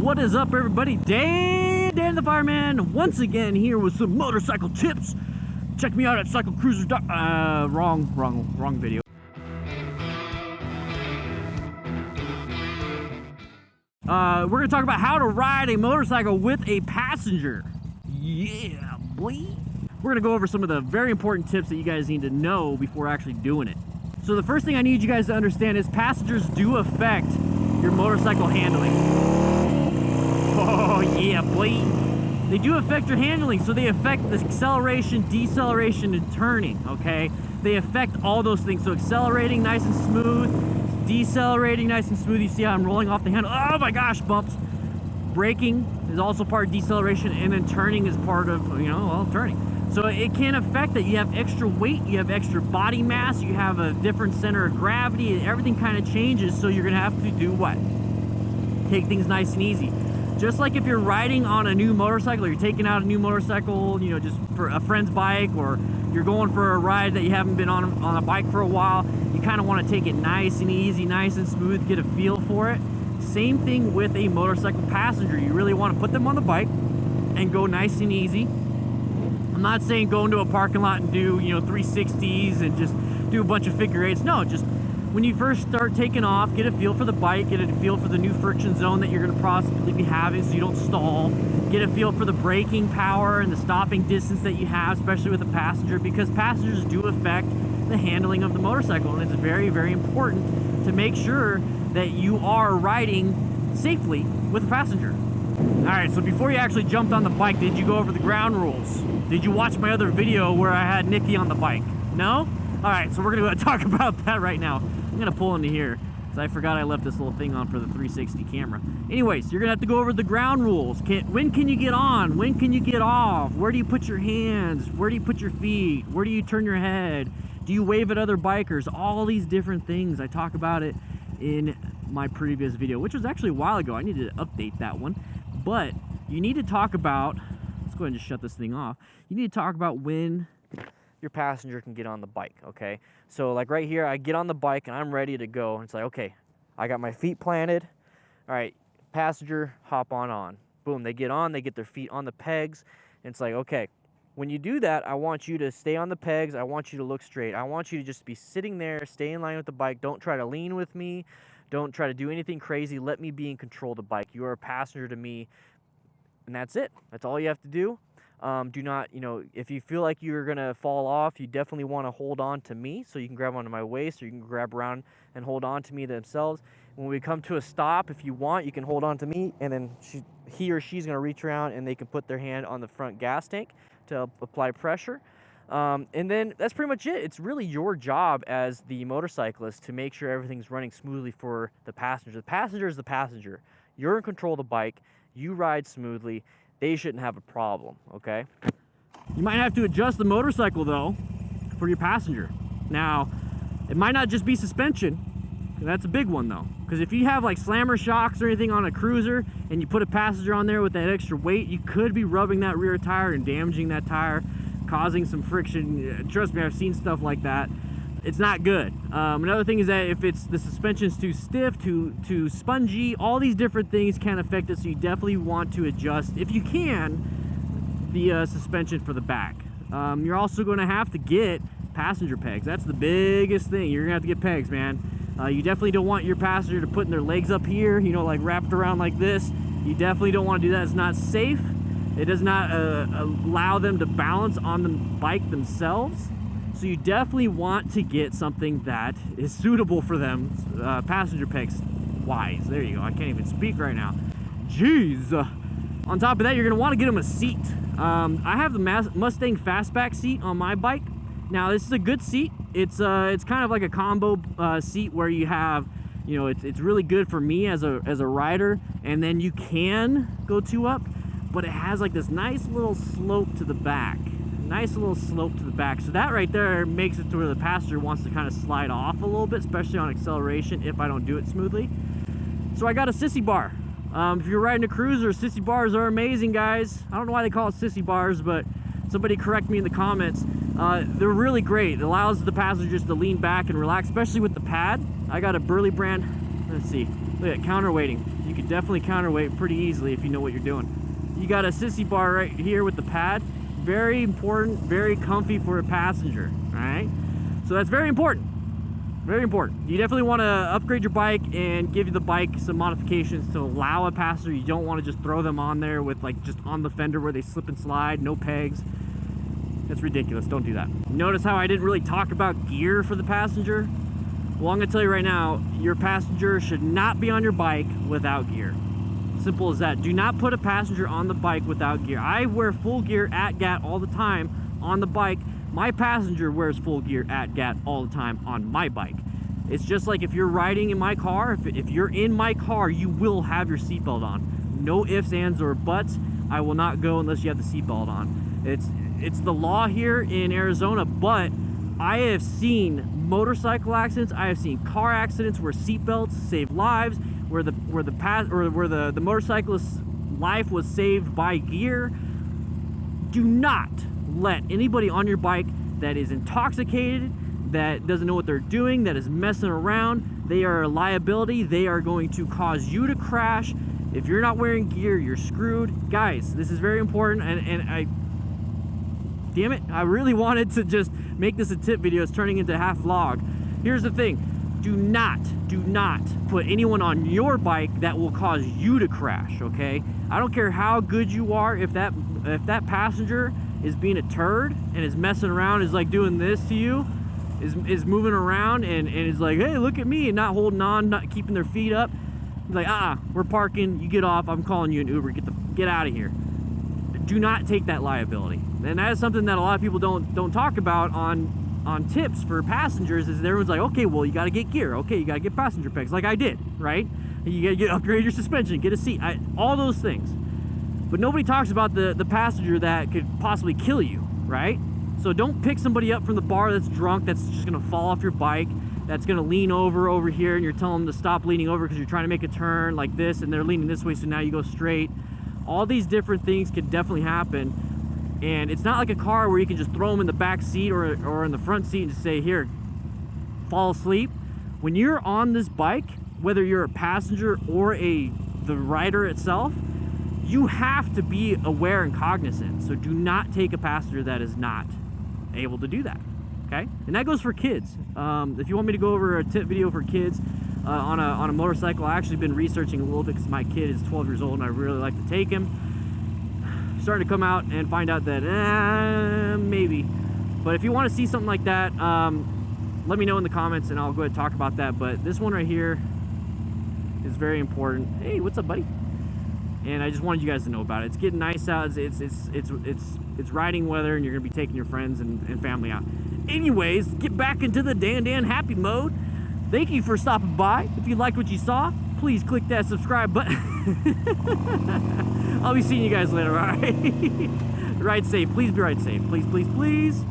What is up, everybody? Dan the Fireman once again here with some motorcycle tips. Check me out at cyclecruisers. Wrong video. We're gonna talk about how to ride a motorcycle with a passenger. Yeah, boy. We're gonna go over some of the very important tips that you guys need to know before actually doing it. So the first thing I need you guys to understand is passengers do affect your motorcycle handling. Oh yeah, boy. They do affect your handling, so they affect the acceleration, deceleration, and turning, okay? They affect all those things. So accelerating nice and smooth, decelerating nice and smooth. You see how I'm rolling off the handle? Oh my gosh, bumps. Braking is also part of deceleration, and then turning is part of, turning. So it can affect that. You have extra weight, you have extra body mass, you have a different center of gravity, and everything kind of changes, so you're gonna have to do what? Take things nice and easy. Just like if you're riding on a new motorcycle, or you're taking out a new motorcycle, just for a friend's bike, or you're going for a ride that you haven't been on a bike for a while, you kind of want to take it nice and easy, nice and smooth, get a feel for it. Same thing with a motorcycle passenger. You really want to put them on the bike and go nice and easy. I'm not saying go into a parking lot and do 360s and just do a bunch of figure eights. No, just when you first start taking off, get a feel for the bike, get a feel for the new friction zone that you're going to possibly be having so you don't stall. Get a feel for the braking power and the stopping distance that you have, especially with a passenger, because passengers do affect the handling of the motorcycle, and it's very, very important to make sure that you are riding safely with a passenger. Alright, so before you actually jumped on the bike, did you go over the ground rules? Did you watch my other video where I had Nikki on the bike? No? Alright, so we're going to talk about that right now. I'm going to pull into here, because I forgot I left this little thing on for the 360 camera. Anyways, you're going to have to go over the ground rules. When can you get on? When can you get off? Where do you put your hands? Where do you put your feet? Where do you turn your head? Do you wave at other bikers? All these different things. I talk about it in my previous video, which was actually a while ago. I needed to update that one. But you need to talk about, let's go ahead and just shut this thing off. You need to talk about when your passenger can get on the bike, okay? So like right here, I get on the bike and I'm ready to go. It's like, okay, I got my feet planted. All right, passenger, hop on. Boom, they get on, they get their feet on the pegs. And it's like, okay, when you do that, I want you to stay on the pegs. I want you to look straight. I want you to just be sitting there, stay in line with the bike. Don't try to lean with me. Don't try to do anything crazy. Let me be in control of the bike. You are a passenger to me, and that's it. That's all you have to do. Do not, if you feel like you're going to fall off, you definitely want to hold on to me so you can grab onto my waist, or you can grab around and hold on to me themselves. When we come to a stop, if you want, you can hold on to me, and then he or she's going to reach around and they can put their hand on the front gas tank to apply pressure. And then that's pretty much it. It's really your job as the motorcyclist to make sure everything's running smoothly for the passenger. The passenger is the passenger. You're in control of the bike. You ride smoothly. They shouldn't have a problem, okay? You might have to adjust the motorcycle, though, for your passenger. Now, it might not just be suspension. That's a big one, though. Because if you have, like, slammer shocks or anything on a cruiser and you put a passenger on there with that extra weight, you could be rubbing that rear tire and damaging that tire, causing some friction. Trust me, I've seen stuff like that. It's not good. Another thing is that if the suspension's too stiff, too spongy, all these different things can affect it, so you definitely want to adjust, if you can, the suspension for the back. You're also going to have to get passenger pegs. That's the biggest thing. You're going to have to get pegs, man. You definitely don't want your passenger to put their legs up here, like wrapped around like this. You definitely don't want to do that. It's not safe. It does not allow them to balance on the bike themselves. So you definitely want to get something that is suitable for them, passenger pegs wise. There you go. I can't even speak right now. Jeez. On top of that, you're going to want to get them a seat. I have the Mustang Fastback seat on my bike. Now, this is a good seat. It's kind of like a combo seat where you have, it's really good for me as a rider, and then you can go 2-up. But it has like this nice little slope to the back. So that right there makes it to where the passenger wants to kind of slide off a little bit, especially on acceleration if I don't do it smoothly. So I got a sissy bar. If you're riding a cruiser, sissy bars are amazing, guys. I don't know why they call it sissy bars, but somebody correct me in the comments. They're really great. It allows the passengers to lean back and relax, especially with the pad. I got a Burley brand. Let's see. Look at counterweighting. you can definitely counterweight pretty easily if you know what you're doing. You got a sissy bar right here with the pad. Very important, very comfy for a passenger, all right? So that's very important. Very important. You definitely want to upgrade your bike and give the bike some modifications to allow a passenger. You don't want to just throw them on there with like just on the fender where they slip and slide, no pegs. That's ridiculous. Don't do that. Notice how I didn't really talk about gear for the passenger? Well, I'm going to tell you right now, your passenger should not be on your bike without gear. Simple as that. Do not put a passenger on the bike without gear. I wear full gear at GAT all the time on the bike. My passenger wears full gear at GAT all the time on my bike. It's just like if you're riding in my car, if you're in my car, you will have your seatbelt on. No ifs, ands, or buts. I will not go unless you have the seatbelt on. It's the law here in Arizona, but I have seen motorcycle accidents. I have seen car accidents where seatbelts save lives, where the motorcyclist's life was saved by gear. Do not let anybody on your bike that is intoxicated, that doesn't know what they're doing, that is messing around. They are a liability. They are going to cause you to crash. If you're not wearing gear, you're screwed. Guys, this is very important, and damn it, I really wanted to just make this a tip video. It's turning into half vlog. Here's the thing. Do not put anyone on your bike that will cause you to crash, okay? I don't care how good you are. If that passenger is being a turd and is messing around, is like doing this to you, is moving around and is like, hey, look at me, and not holding on, not keeping their feet up. Like, we're parking, you get off, I'm calling you an Uber, get out of here. Do not take that liability. And that is something that a lot of people don't talk about on tips for passengers, is everyone's like, okay, well, you got to get gear, okay, you got to get passenger pegs, like I did, right? You got to upgrade your suspension, get a seat, all those things. But nobody talks about the passenger that could possibly kill you, right? So don't pick somebody up from the bar that's drunk, that's just gonna fall off your bike, that's gonna lean over here, and you're telling them to stop leaning over because you're trying to make a turn like this, and they're leaning this way, so now you go straight. All these different things could definitely happen. And it's not like a car where you can just throw them in the back seat or in the front seat and just say, here, fall asleep. When you're on this bike, whether you're a passenger or the rider itself, you have to be aware and cognizant. So do not take a passenger that is not able to do that, okay? And that goes for kids. If you want me to go over a tip video for kids on a motorcycle, I've actually been researching a little bit because my kid is 12 years old and I really like to take him. Starting to come out and find out that maybe. But if you want to see something like that, let me know in the comments and I'll go ahead and talk about that. But this one right here is very important. Hey, what's up, buddy? And I just wanted you guys to know about it. It's getting nice out. It's riding weather, and you're gonna be taking your friends and family out. Anyways, get back into the Dan happy mode. Thank you for stopping by. If you liked what you saw, please click that subscribe button. I'll be seeing you guys later, all right? Ride safe. Please be ride safe. Please, please, please.